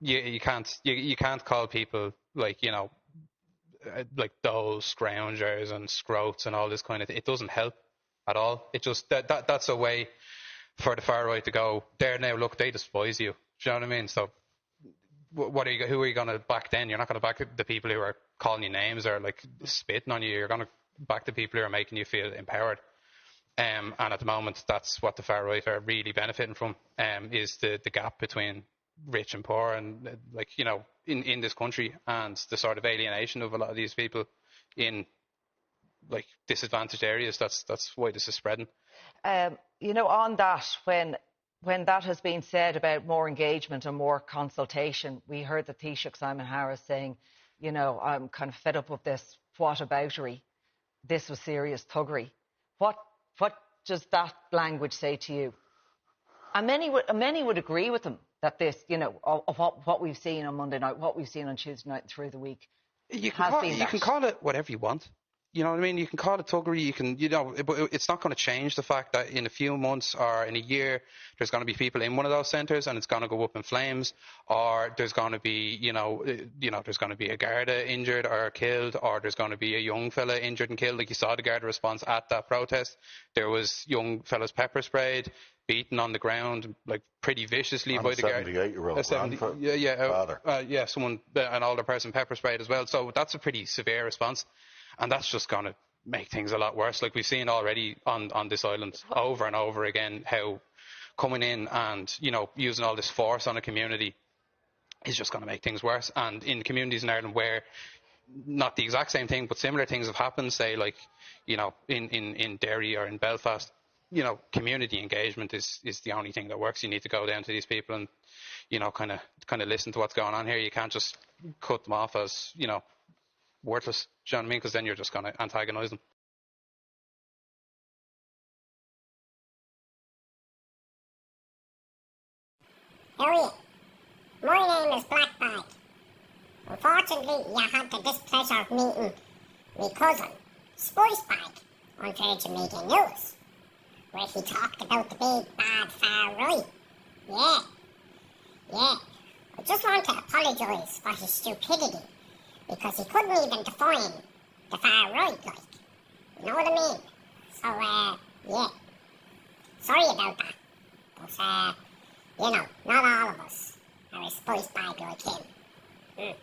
you can't call people like, like those scroungers and scroats and all this kind of thing. It doesn't help at all. It just that's a way for the far right to go. There now, look, they despise you. Do you know what I mean? So who are you going to back then? You're not going to back the people who are calling you names or like spitting on you. You're going to back the people who are making you feel empowered. And at the moment, that's what the far right are really benefiting from, is the gap between rich and poor, and in this country, and the sort of alienation of a lot of these people in like disadvantaged areas. That's why this is spreading. On that, when that has been said about more engagement and more consultation, we heard the Taoiseach Simon Harris saying, I'm kind of fed up with this whataboutery. This was serious thuggery. What does that language say to you? And many would agree with him that this, of what we've seen on Monday night, what we've seen on Tuesday night and through the week, you can call it whatever you want. You know what I mean? You can call it thuggery. You can, but it's not going to change the fact that in a few months or in a year, there's going to be people in one of those centres and it's going to go up in flames, or there's going to be, there's going to be a Garda injured or killed, or there's going to be a young fella injured and killed. Like you saw the Garda response at that protest. There was young fellas pepper sprayed, beaten on the ground, like pretty viciously by the Garda. 78-year-old father. Someone, an older person pepper sprayed as well. So that's a pretty severe response. And that's just going to make things a lot worse. Like we've seen already on this island over and over again, how coming in and, using all this force on a community is just going to make things worse. And in communities in Ireland where not the exact same thing, but similar things have happened, say like, in Derry or in Belfast, community engagement is the only thing that works. You need to go down to these people and, kind of listen to what's going on here. You can't just cut them off as, worthless. Do you know what I mean? Because then you're just going to antagonise them. How are you? My name is Blackbag. Unfortunately, you had the displeasure of meeting my cousin, Spicebag, on Virgin Media News, where he talked about the big bad far right. Yeah. I just want to apologise for his stupidity, because he couldn't even define the far right, like. You know what I mean? So, sorry about that. But, not all of us are a Spicebag like him.